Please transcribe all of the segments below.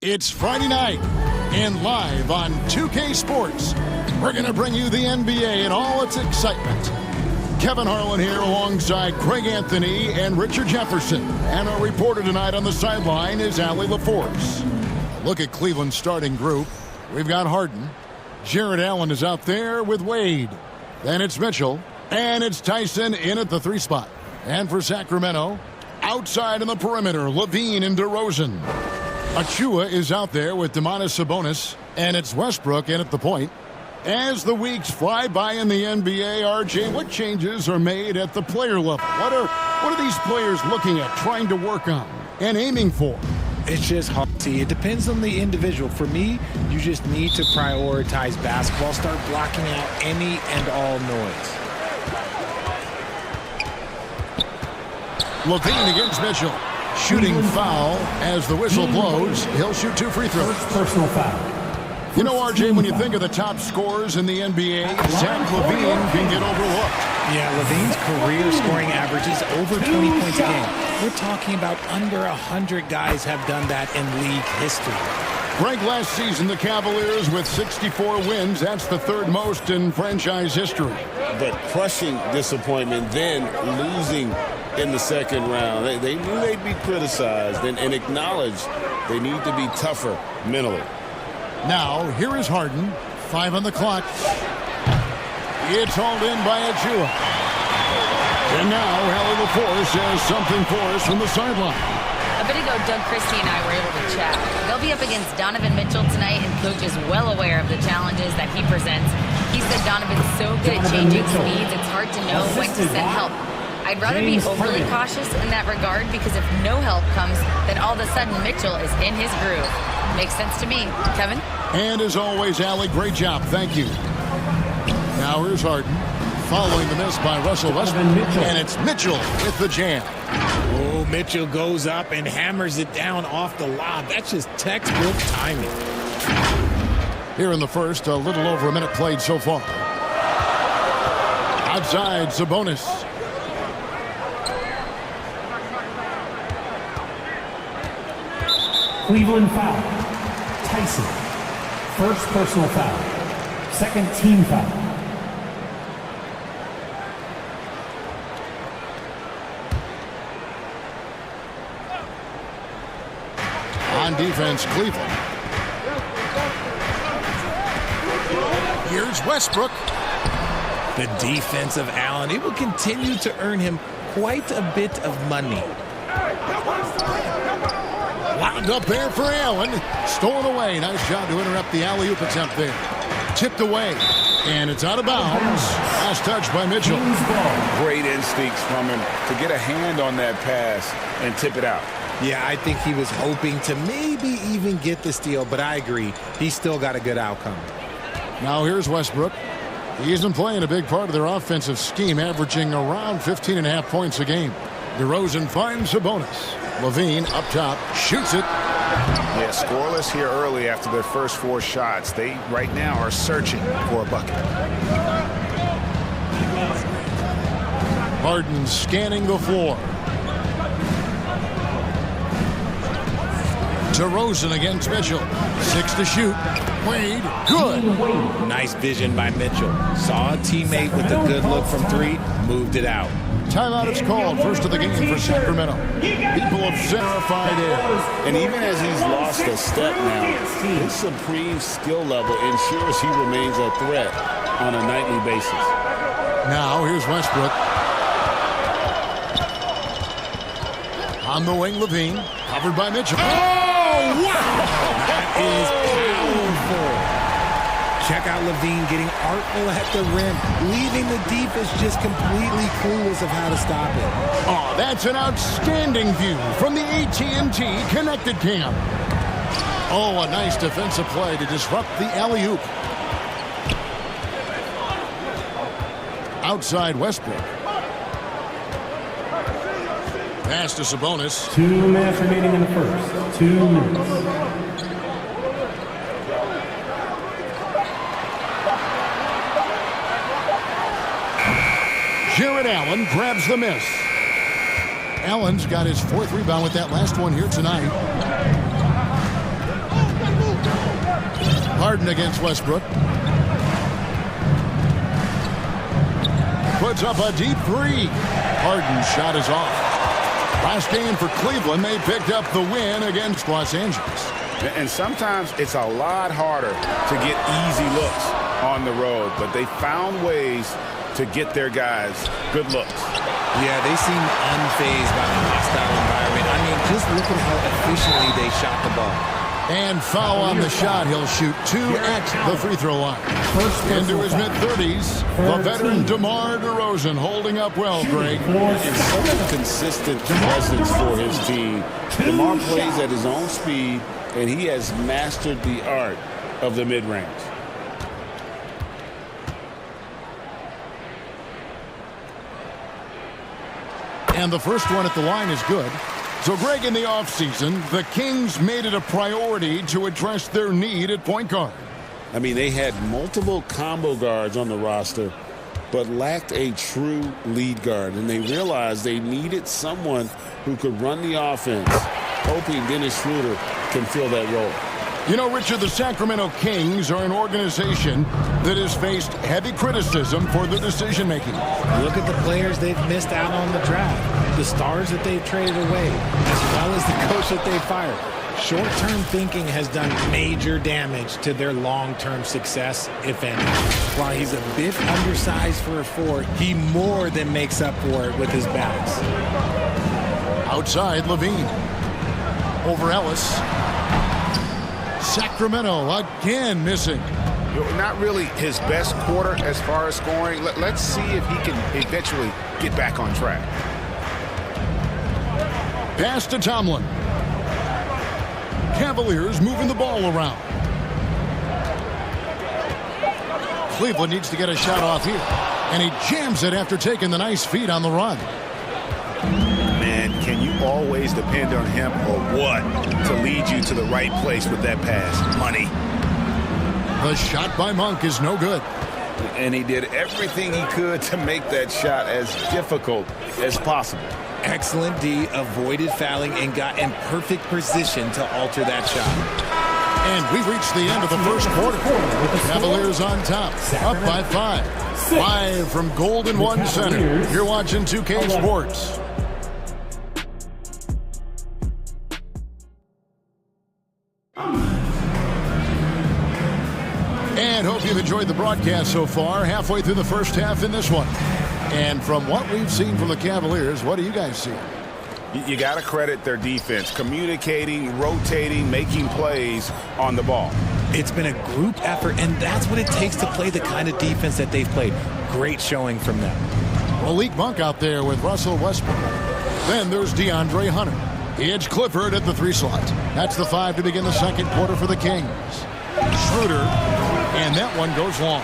It's Friday night, and live on 2K Sports, we're going to bring you the NBA and all its excitement. Kevin Harlan here alongside Craig Anthony and Richard Jefferson. And our reporter tonight on the sideline is Allie LaForce. Look at Cleveland's starting group. We've got Harden. Jarrett Allen is out there with Wade. Then it's Mitchell. And it's Tyson in at the 3 spot. And for Sacramento, outside in the perimeter, Levine and DeRozan. Achua is out there with Domantas Sabonis, and it's Westbrook in at the point. As the weeks fly by in the NBA, RJ, what changes are made at the player level? What are these players looking at, trying to work on, and aiming for? It's just hard to see. It depends on the individual. For me, you just need to prioritize basketball, start blocking out any and all noise. Levine against Mitchell. Shooting foul as the whistle blows. He'll shoot 2 free throws. Personal foul. You know, RJ, when you think of the top scorers in the NBA, Zach LaVine can get overlooked. Yeah, Levine's career scoring average is over 20 points a game. We're talking about under 100 guys have done that in league history. Greg, last season, the Cavaliers with 64 wins. That's the 3rd most in franchise history. But crushing disappointment, then losing in the 2nd round. They knew they'd be criticized and acknowledged they need to be tougher mentally. Now, here is Harden. 5 on the clock. It's hauled in by Achua. And now, Allie LaForce has something for us from the sideline. A bit ago, Doug Christie and I were able to chat. They'll be up against Donovan Mitchell tonight, and Coach is well aware of the challenges that he presents. He said Donovan's so good at changing speeds, it's hard to know when to send help. I'd rather be overly cautious in that regard, because if no help comes, then all of a sudden Mitchell is in his groove. Makes sense to me. Kevin? And as always, Allie, great job. Thank you. Now here's Harden. Following the miss by Russell Westbrook. And it's Mitchell with the jam. Oh, Mitchell goes up and hammers it down off the lob. That's just textbook timing. Here in the first, a little over a minute played so far. Outside, Sabonis. Cleveland foul. Tyson. First personal foul. 2nd team foul. On defense, Cleveland. Here's Westbrook. The defense of Allen, it will continue to earn him quite a bit of money. Wound up there for Allen. Stolen away. Nice job to interrupt the alley-oop attempt there. Tipped away. And it's out of bounds. Last touch by Mitchell. Great instincts from him to get a hand on that pass and tip it out. Yeah, I think he was hoping to maybe even get the steal, but I agree. He still got a good outcome. Now here's Westbrook. He isn't playing a big part of their offensive scheme, averaging around 15.5 points a game. DeRozan finds Sabonis. Levine up top, shoots it. Yeah, scoreless here early after their first 4 shots. They right now are searching for a bucket. Harden scanning the floor. DeRozan against Mitchell. 6 to shoot. Wade, good. Nice vision by Mitchell. Saw a teammate with a good look from 3, moved it out. Timeout is called. First of the game for Sacramento. People have verified air. And even as he's lost a step now, his supreme skill level ensures he remains a threat on a nightly basis. Now here's Westbrook. On the wing, Levine. Covered by Mitchell. Oh, wow! That is powerful. Check out Levine getting artful at the rim, leaving the defense just completely clueless of how to stop it. Oh, that's an outstanding view from the AT&T Connected Cam. Oh, a nice defensive play to disrupt the alley-oop. Outside Westbrook. Pass to Sabonis. 2 minutes remaining in the first. 2 minutes. Jarrett Allen grabs the miss. Allen's got his 4th rebound with that last one here tonight. Harden against Westbrook. Puts up a deep three. Harden's shot is off. Last game for Cleveland, they picked up the win against Los Angeles. And sometimes it's a lot harder to get easy looks on the road, but they found ways to get their guys good looks. Yeah, they seem unfazed by the hostile environment. I mean, just look at how efficiently they shot the ball. And foul on the shot. He'll shoot 2 at the free throw line. Into his mid-30s, the veteran DeMar DeRozan holding up well, Greg. It's such a consistent presence for his team. DeMar plays at his own speed, and he has mastered the art of the mid-range. And the first one at the line is good. So, Greg, in the offseason, the Kings made it a priority to address their need at point guard. I mean, they had multiple combo guards on the roster, but lacked a true lead guard. And they realized they needed someone who could run the offense, hoping Dennis Schroeder can fill that role. You know, Richard, the Sacramento Kings are an organization that has faced heavy criticism for their decision-making. Look at the players they've missed out on the draft, the stars that they've traded away, as well as the coach that they fired. Short-term thinking has done major damage to their long-term success, if any. While he's a bit undersized for a 4, he more than makes up for it with his balance. Outside, Levine. Over Ellis. Sacramento again missing. Not really his best quarter as far as scoring. Let's see if he can eventually get back on track. Pass to Tomlin. Cavaliers moving the ball around. Cleveland needs to get a shot off here. And he jams it after taking the nice feed on the run. Man, can you always depend on him or what to lead you to the right place with that pass? Money. The shot by Monk is no good. And he did everything he could to make that shot as difficult as possible. Excellent D, avoided fouling and got in perfect position to alter that shot. And we've reached the end of the first quarter. Cavaliers on top, up by 5. Live from Golden One Center. You're watching 2K Sports. And hope you've enjoyed the broadcast so far. Halfway through the first half in this one. And from what we've seen from the Cavaliers, what do you guys see? You got to credit their defense, communicating, rotating, making plays on the ball. It's been a group effort, and that's what it takes to play the kind of defense that they've played. Great showing from them. Malik Monk out there with Russell Westbrook. Then there's DeAndre Hunter. Edge Clifford at the 3 slot. That's the 5 to begin the second quarter for the Kings. Schroeder, and that one goes long.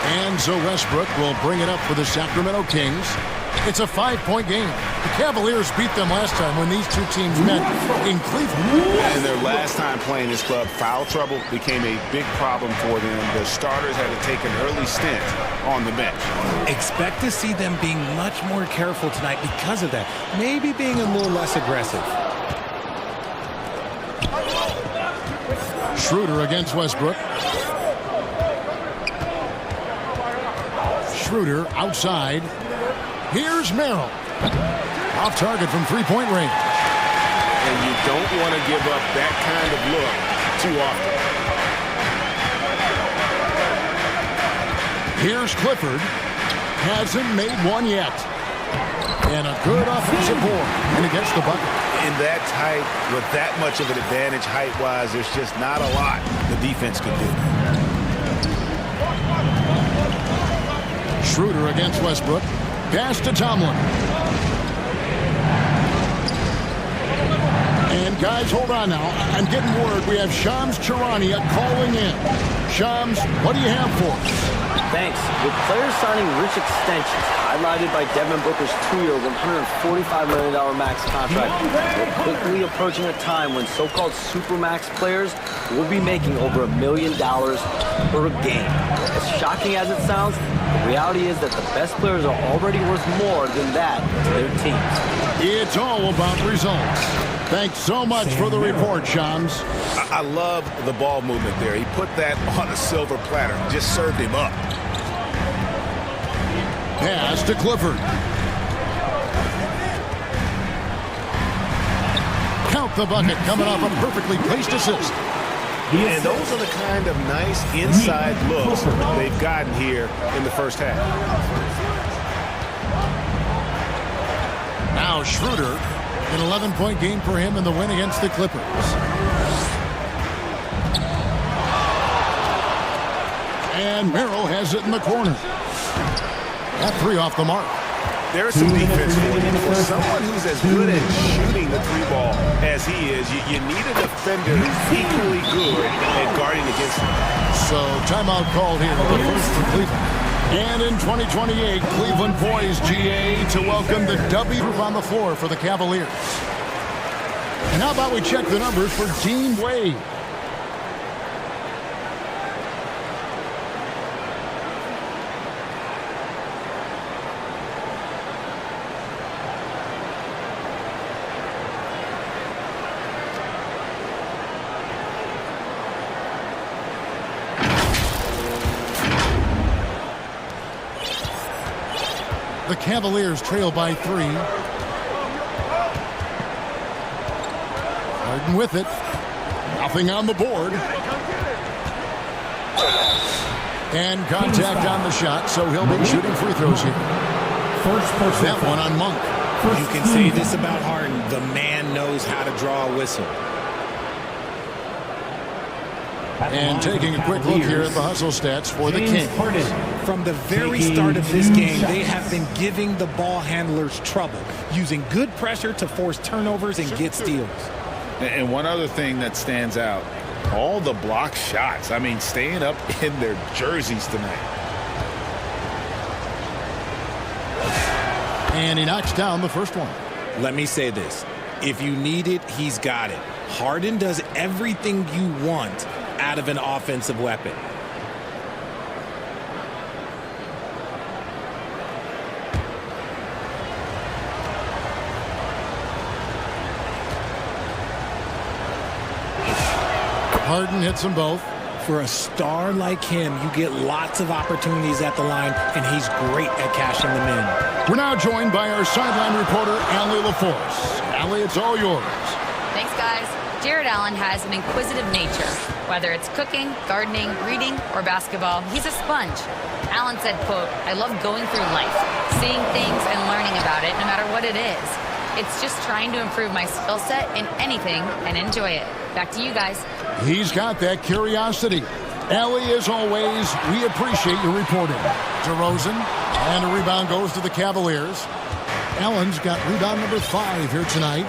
And so Westbrook will bring it up for the Sacramento Kings. It's a 5-point game. The Cavaliers beat them last time when these two teams met in Cleveland. And their last time playing this club, foul trouble became a big problem for them. The starters had to take an early stint on the bench. Expect to see them being much more careful tonight because of that. Maybe being a little less aggressive. Schroeder against Westbrook. Schroeder outside. Here's Merrill. Off target from 3-point range. And you don't want to give up that kind of look too often. Here's Clifford. Hasn't made one yet. And a good offensive board. And he gets the bucket. In that tight, with that much of an advantage height-wise, there's just not a lot the defense can do. Schroeder against Westbrook. Pass to Tomlin. And guys, hold on now. I'm getting word. We have Shams Charania calling in. Shams, what do you have for us? Thanks. With players signing rich extensions, highlighted by Devin Booker's 2-year, $145 million max contract, we're quickly approaching a time when so-called supermax players will be making over $1 million per game. As shocking as it sounds, the Reality is that the best players are already worth more than that to their teams. It's all about results. Thanks so much for the report, Shams. I love the ball movement there. He put that on a silver platter. Just served him up. Pass to Clifford. Count the bucket coming off a perfectly placed assist. And those are the kind of nice inside looks they've gotten here in the first half. Now Schroeder, an 11-point game for him in the win against the Clippers. And Merrill has it in the corner. That three off the mark. There's some defense for you. For someone who's as good at shooting the three ball as he is, you need a defender who's equally good at guarding against him. So timeout called here, the first for Cleveland. And in 2028, Cleveland poised, GA, to welcome the W group on the floor for the Cavaliers. And how about we check the numbers for Dean Wade? The Cavaliers trail by 3. Harden with it. Nothing on the board. And contact on the shot, so he'll be shooting free throws here. That one on Monk. You can say this about Harden. The man knows how to draw a whistle. And taking a quick look here at the hustle stats for the Kings. From the very start of this game, they have been giving the ball handlers trouble, using good pressure to force turnovers and get steals. And one other thing that stands out, all the block shots. I mean, staying up in their jerseys tonight. And he knocks down the first one. Let me say this. If you need it, he's got it. Harden does everything you want out of an offensive weapon. Harden hits them both. For a star like him, you get lots of opportunities at the line, and he's great at cashing them in. We're now joined by our sideline reporter, Allie LaForce. Allie, it's all yours. Thanks, guys. Jared Allen has an inquisitive nature. Whether it's cooking, gardening, reading, or basketball, he's a sponge. Allen said, quote, "I love going through life, seeing things and learning about it no matter what it is. It's just trying to improve my skill set in anything and enjoy it." Back to you guys. He's got that curiosity. Allie, as always, we appreciate your reporting. DeRozan, and a rebound goes to the Cavaliers. Allen's got rebound number 5 here tonight.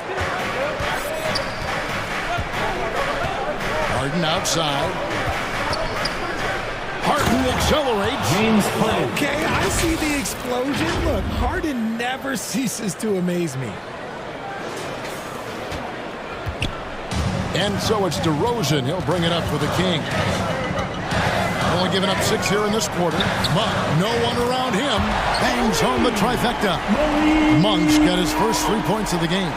Harden outside. Harden accelerates. Okay, I see the explosion. Look, Harden never ceases to amaze me. And so it's DeRozan. He'll bring it up for the Kings. Only giving up 6 here in this quarter. Monk, no one around him. Bangs home the trifecta. Monk's got his first 3 points of the game.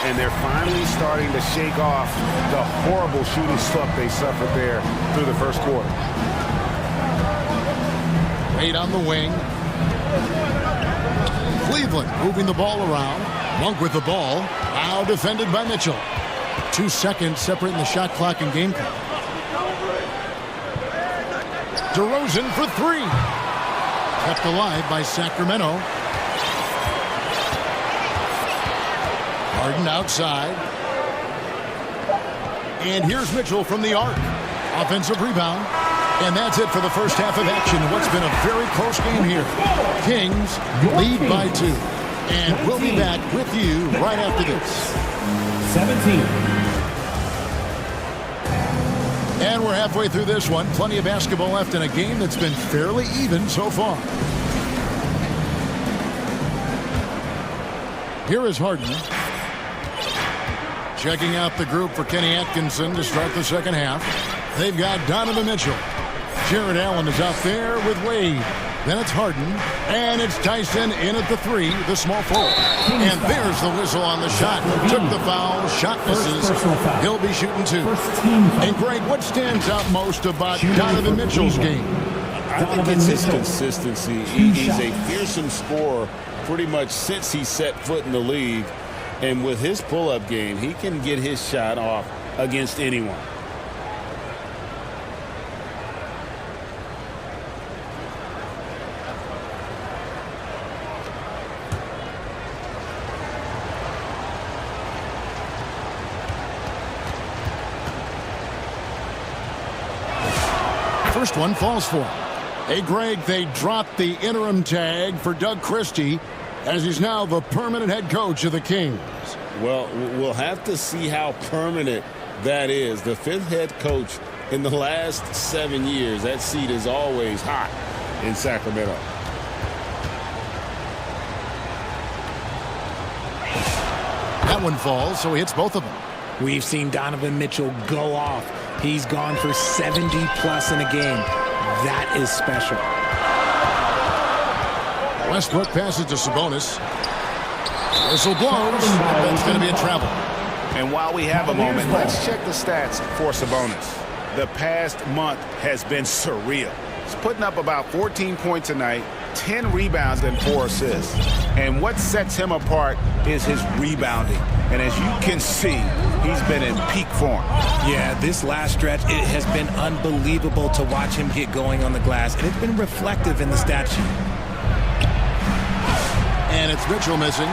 And they're finally starting to shake off the horrible shooting slump they suffered there through the first quarter. Wade on the wing. Cleveland moving the ball around. Monk with the ball. Now defended by Mitchell. 2 seconds separating the shot clock and game clock. DeRozan for 3. Kept alive by Sacramento. Harden outside. And here's Mitchell from the arc. Offensive rebound. And that's it for the first half of action. What's been a very close game here. Kings lead by 2. And we'll be back with you right after this. 17. And we're halfway through this one. Plenty of basketball left in a game that's been fairly even so far. Here is Harden. Checking out the group for Kenny Atkinson to start the second half. They've got Donovan Mitchell. Jared Allen is out there with Wade. Then it's Harden. And it's Tyson in at the 3, the small forward. And there's the whistle on the shot. Took the foul. Shot misses. He'll be shooting 2. And, Greg, what stands out most about Donovan Mitchell's game? I think it's his consistency. He's a fearsome scorer pretty much since he set foot in the league. And with his pull-up game, he can get his shot off against anyone. First one falls for him. Hey, Greg, they dropped the interim tag for Doug Christie as he's now the permanent head coach of the Kings. Well, we'll have to see how permanent that is. The 5th head coach in the last 7 years. That seat is always hot in Sacramento. That one falls, so he hits both of them. We've seen Donovan Mitchell go off. He's gone for 70-plus in a game. That is special. Westbrook passes to Sabonis. Whistle blows. That's going to be a travel. And while we have a moment, let's check the stats for Sabonis. The past month has been surreal. He's putting up about 14 points a night, 10 rebounds, and 4 assists. And what sets him apart is his rebounding. And as you can see, he's been in peak form. Yeah, this last stretch, it has been unbelievable to watch him get going on the glass. And it's been reflective in the stat sheet. And it's Mitchell missing.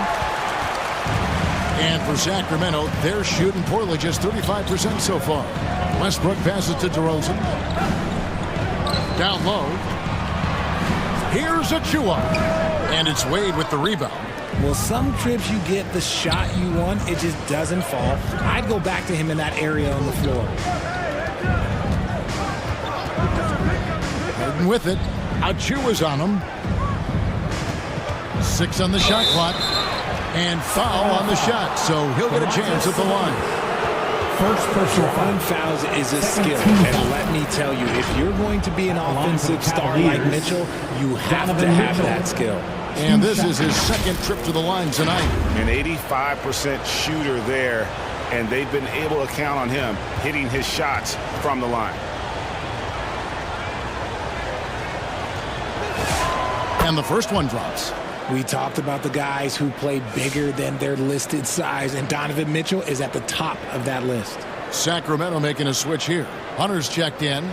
And for Sacramento, they're shooting poorly, just 35% so far. Westbrook passes to DeRozan. Down low. Here's Achua. And it's Wade with the rebound. Well, some trips you get the shot you want, it just doesn't fall. I'd go back to him in that area on the floor. Harden with it. Achua's on him. 6 on the shot clock. And foul on the shot, so he'll get a chance at the line. First personal Drawing fouls is a skill, and let me tell you, if you're going to be an offensive star like Mitchell, you have to have that skill. And this is his 2nd trip to the line tonight. An 85% shooter there, and they've been able to count on him hitting his shots from the line. And the first one drops. We talked about the guys who play bigger than their listed size, and Donovan Mitchell is at the top of that list. Sacramento making a switch here. Hunter's checked in.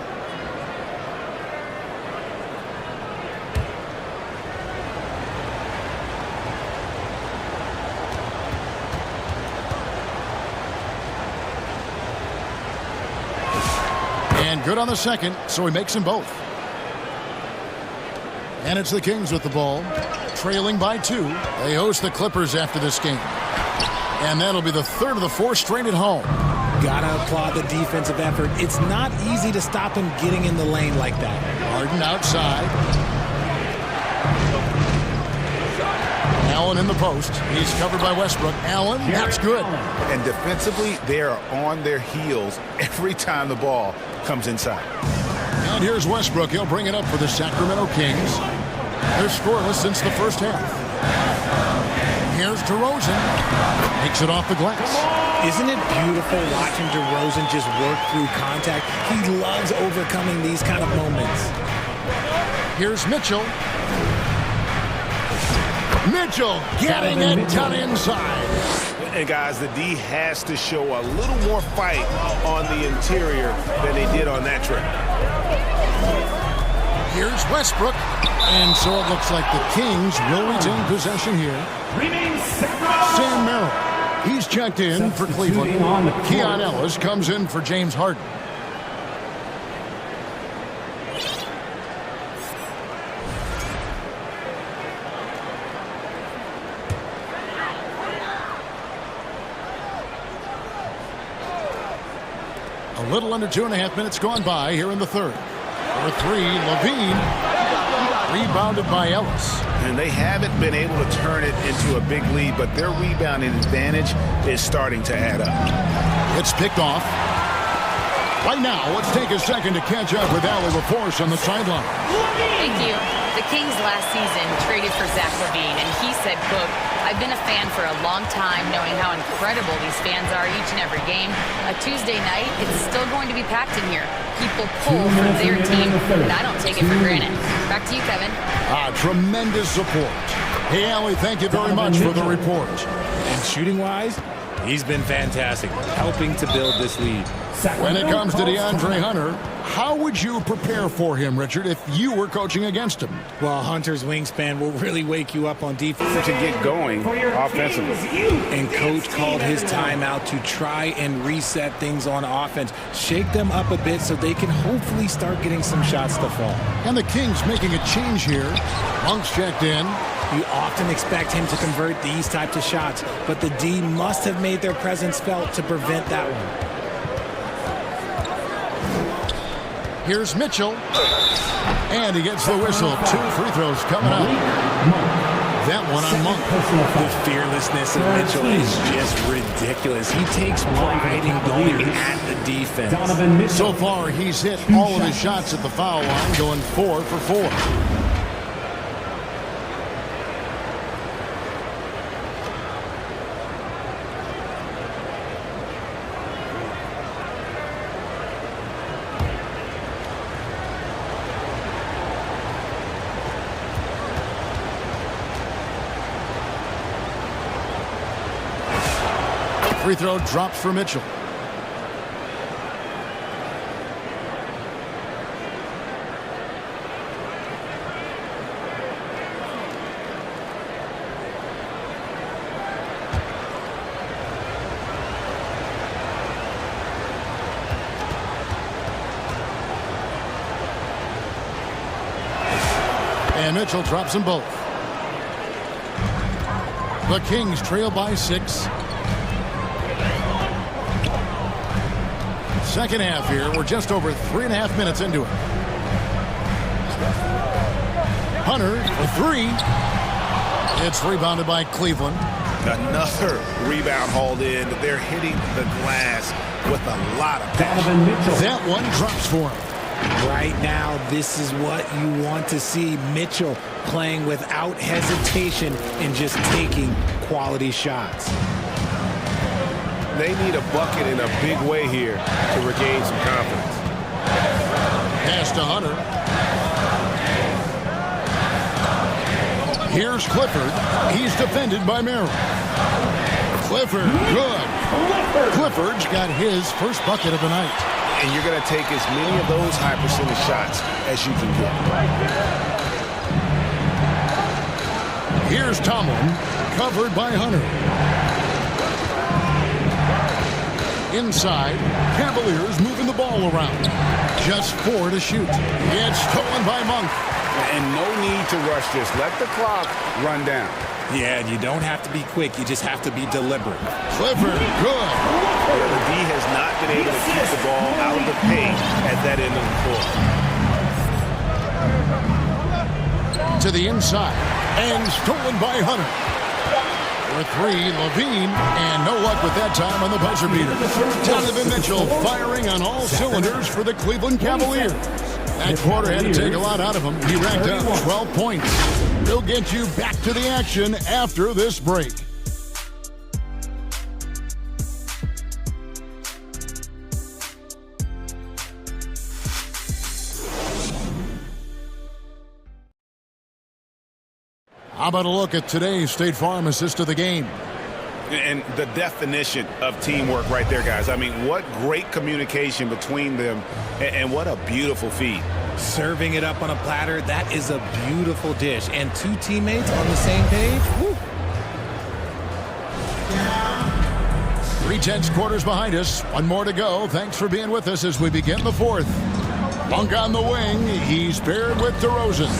And good on the second, so he makes them both. And it's the Kings with the ball, trailing by 2. They host the Clippers after this game. And that'll be the 3rd of the 4 straight at home. Gotta applaud the defensive effort. It's not easy to stop him getting in the lane like that. Harden outside. Allen in the post. He's covered by Westbrook. Allen, that's good. And defensively, they are on their heels every time the ball comes inside. And here's Westbrook. He'll bring it up for the Sacramento Kings. They're scoreless since the first half. Here's DeRozan. Takes it off the glass. Isn't it beautiful watching DeRozan just work through contact? He loves overcoming these kind of moments. Here's Mitchell. Mitchell getting it done inside. And guys, the D has to show a little more fight on the interior than they did on that trip. Here's Westbrook. And so it looks like the Kings will retain possession here. Sam Merrill. He's checked in for Cleveland. Keon Ellis comes in for James Harden. A little under 2.5 minutes gone by here in the 3rd. For 3, Levine. Rebounded by Ellis. And they haven't been able to turn it into a big lead, but their rebounding advantage is starting to add up. It's picked off. Right now, let's take a second to catch up with Allie LaForce on the sideline. Thank you. The Kings last season traded for Zach LaVine, and he said, quote, "I've been a fan for a long time, knowing how incredible these fans are each and every game. A Tuesday night, it's still going to be packed in here. People pull for their team, and I don't take it for granted." Back to you, Kevin. Tremendous support. Hey, Allie, thank you very much for the report. And shooting-wise, he's been fantastic, helping to build this lead. When it comes to DeAndre Hunter, how would you prepare for him, Richard, if you were coaching against him? Well, Hunter's wingspan will really wake you up on defense. To get going offensively. And Coach called his timeout to try and reset things on offense. Shake them up a bit so they can hopefully start getting some shots to fall. And the Kings making a change here. Monk's checked in. You often expect him to convert these types of shots, but the D must have made their presence felt to prevent that one. Here's Mitchell. And he gets the whistle. 2 free throws coming up. That one on Monk. The fearlessness of Mitchell is just ridiculous. He takes pride in going at the defense. So far, he's hit all of his shots at the foul line, going 4 for 4. Free throw drops for Mitchell. And Mitchell drops them both. The Kings trail by 6. Second half here. We're just over 3.5 minutes into it. Hunter for 3. It's rebounded by Cleveland. Another rebound hauled in. They're hitting the glass with a lot of passion. That one drops for him. Right now, this is what you want to see. Mitchell playing without hesitation and just taking quality shots. They need a bucket in a big way here to regain some confidence. Pass to Hunter. Here's Clifford. He's defended by Merrill. Clifford, good. Clifford's got his first bucket of the night. And you're going to take as many of those high percentage shots as you can get. Here's Tomlin, covered by Hunter. Inside, Cavaliers moving the ball around. Just 4 to shoot. It's stolen by Monk. And no need to rush this. Let the clock run down. Yeah, you don't have to be quick. You just have to be deliberate. Clifford, good. The D has not been able to keep the ball out of the paint at that end of the court. To the inside. And stolen by Hunter. For 3, LaVine, and no luck with that time on the buzzer beater. Donovan Mitchell firing on all cylinders for the Cleveland Cavaliers. That quarter had to take a lot out of him. He racked up 12 points. We'll get you back to the action after this break. How about a look at today's State Farm assist of the game? And the definition of teamwork right there, guys. I mean, what great communication between them, and what a beautiful feed. Serving it up on a platter, that is a beautiful dish. And 2 teammates on the same page. Woo. 3/10 quarters behind us. 1 more to go. Thanks for being with us as we begin the 4th. Monk on the wing. He's paired with DeRozan.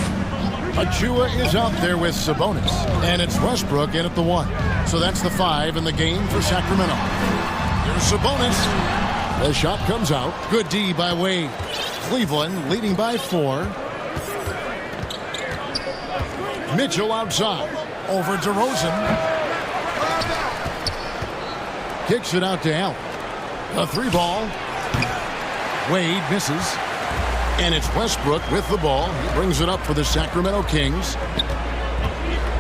Achua is out there with Sabonis. And it's Westbrook in at the 1. So that's the 5 in the game for Sacramento. Here's Sabonis. The shot comes out. Good D by Wade. Cleveland leading by 4. Mitchell outside. Over DeRozan. Kicks it out to Allen. The 3 ball. Wade misses. And it's Westbrook with the ball. He brings it up for the Sacramento Kings.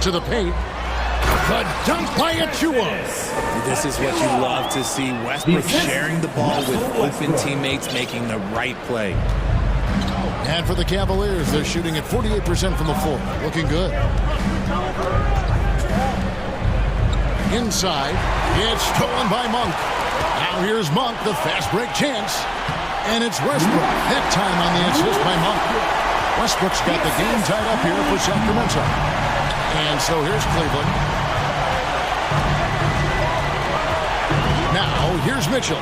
To the paint. The dunk by Achua. This is what you love to see. Westbrook sharing the ball with open teammates, making the right play. And for the Cavaliers, they're shooting at 48% from the floor. Looking good. Inside, it's stolen by Monk. Now here's Monk, the fast break chance. And it's Westbrook. That time on the assist by Monk. Westbrook's got the game tied up here for Sacramento. And so here's Cleveland. Now here's Mitchell.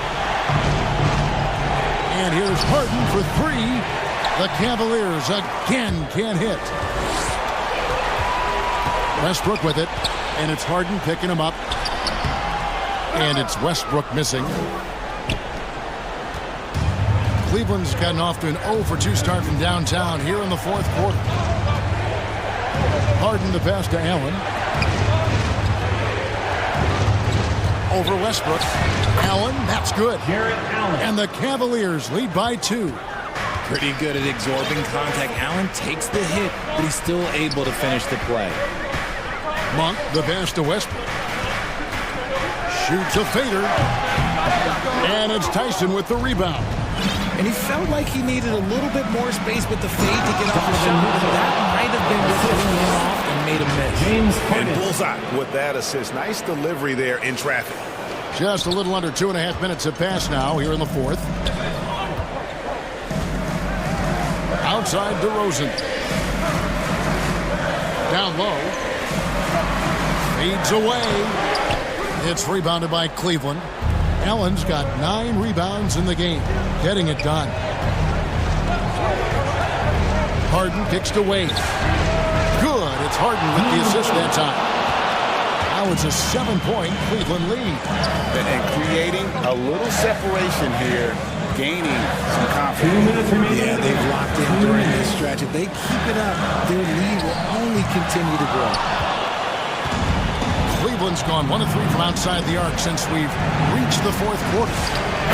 And here's Harden for three. The Cavaliers again can't hit. Westbrook with it. And it's Harden picking him up. And it's Westbrook missing. Cleveland's gotten off to an 0-for-2 start from downtown here in the fourth quarter. Harden the pass to Allen. Over Westbrook. Allen, that's good. And the Cavaliers lead by 2. Pretty good at absorbing contact. Allen takes the hit, but he's still able to finish the play. Monk, the pass to Westbrook. Shoots a fader. And it's Tyson with the rebound. And he felt like he needed a little bit more space with the fade to get off the shot. That might have been what threw him off and made him miss. And bullseye with that assist. Nice delivery there in traffic. Just a little under 2.5 minutes have passed now here in the fourth. Outside DeRozan. Down low. Fades away. It's rebounded by Cleveland. Allen's got 9 rebounds in the game. Getting it done. Harden kicks to Wade. Good. It's Harden with the assist that time. Now it's a 7-point Cleveland lead. And creating a little separation here, gaining some confidence. Yeah, they've locked in during this stretch. If they keep it up, their lead will only continue to grow. Cleveland's gone 1 of 3 from outside the arc since we've reached the fourth quarter.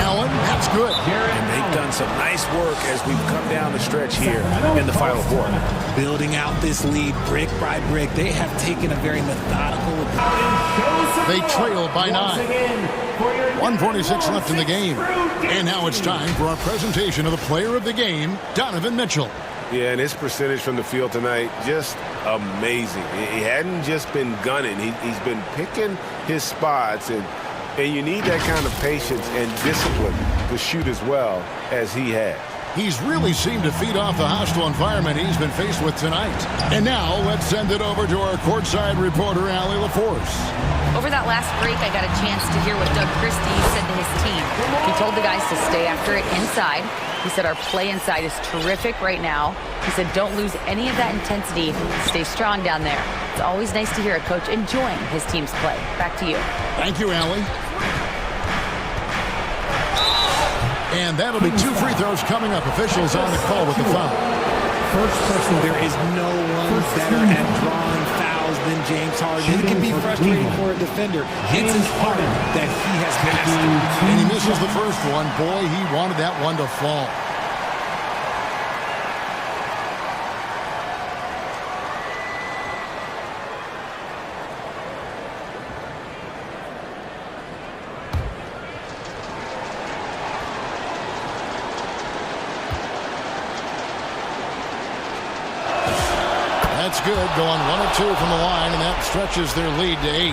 Allen, that's good. And they've done some nice work as we've come down the stretch here in the final quarter. Building out this lead brick by brick, they have taken a very methodical approach. They trail by 9. 1:46 left in the game. And now it's time for our presentation of the player of the game, Donovan Mitchell. Yeah, and his percentage from the field tonight, just amazing. He hadn't just been gunning. He's been picking his spots, and you need that kind of patience and discipline to shoot as well as he has. He's really seemed to feed off the hostile environment he's been faced with tonight. And now let's send it over to our courtside reporter, Allie LaForce. Over that last break, I got a chance to hear what Doug Christie said to his team. He told the guys to stay after it inside. He said our play inside is terrific right now. He said don't lose any of that intensity. Stay strong down there. It's always nice to hear a coach enjoying his team's play. Back to you. Thank you, Allie. And that'll be 2 free throws coming up. Officials on the call with the foul. First person. There is no one better at drawing fouls than James Harden. It can be frustrating for a defender. It's his heart that he has mastered. And he misses the first one. Boy, he wanted that one to fall. That's good, going 1 of 2 from the line, and that stretches their lead to 8.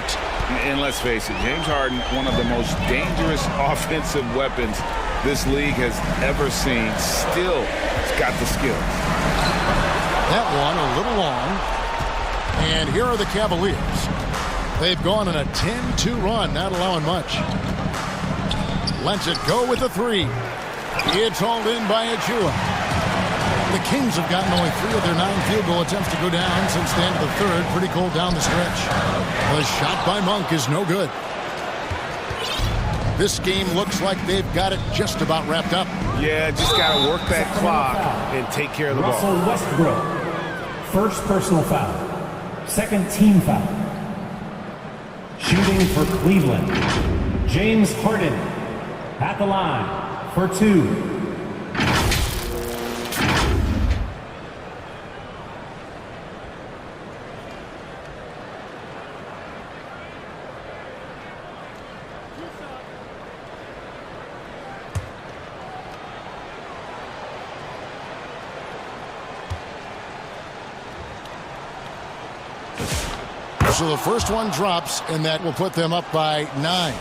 And let's face it, James Harden, one of the most dangerous offensive weapons this league has ever seen. Still, he's got the skills. That one a little long. And here are the Cavaliers. They've gone on a 10-2 run, not allowing much. Lets it go with the 3. It's hauled in by Achua. The Kings have gotten only 3 of their 9 field goal attempts to go down since the end of the third. Pretty cold down the stretch. The shot by Monk is no good. This game looks like they've got it just about wrapped up. Yeah, just got to work that clock and take care of the Russell ball. Westbrook. First personal foul. Second team foul. Shooting for Cleveland. James Harden at the line for 2. So the first one drops, and that will put them up by 9.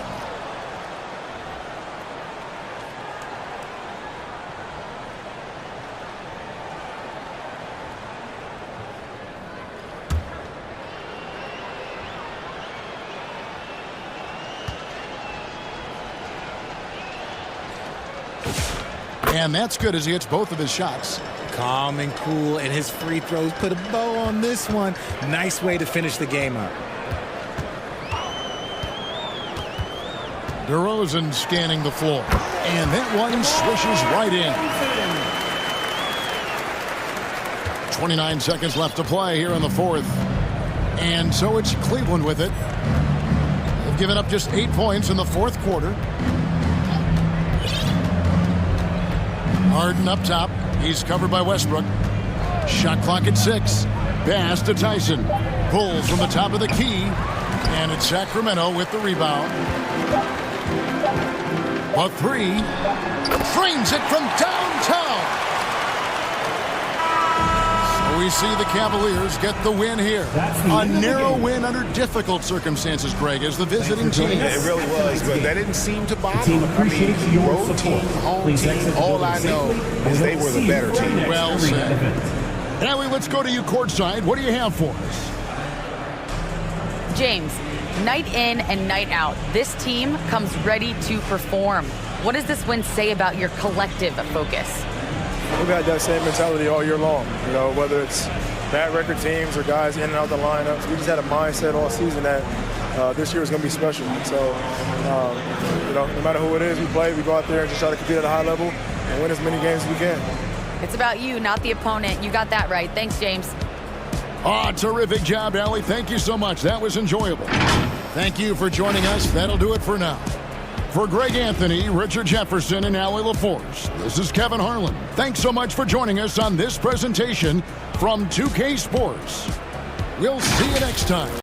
And that's good as he hits both of his shots. Calm and cool, and his free throws put a bow on this one. Nice way to finish the game up. DeRozan scanning the floor. And that one swishes right in. 29 seconds left to play here in the fourth. And so it's Cleveland with it. They've given up just 8 points in the fourth quarter. Harden up top. He's covered by Westbrook. Shot clock at 6. Pass to Tyson. Pulls from the top of the key. And it's Sacramento with the rebound. A 3. Drains it from downtown. So we see the Cavaliers get the win here. A narrow win under difficult circumstances, Greg, as the visiting team. Yeah, it really was, but that didn't seem to bother them. I mean, road team, home team, all I know is they were the better team. Well said. Allie, let's go to you courtside. What do you have for us? James, night in and night out, this team comes ready to perform. What does this win say about your collective focus? We've had that same mentality all year long. You know, whether it's bad record teams or guys in and out the lineups, we just had a mindset all season that this year is going to be special. So, you know, no matter who it is we play, we go out there and just try to compete at a high level and win as many games as we can. It's about you, not the opponent. You got that right. Thanks, James. Oh, terrific job, Allie. Thank you so much. That was enjoyable. Thank you for joining us. That'll do it for now. For Greg Anthony, Richard Jefferson, and Allie LaForce, this is Kevin Harlan. Thanks so much for joining us on this presentation from 2K Sports. We'll see you next time.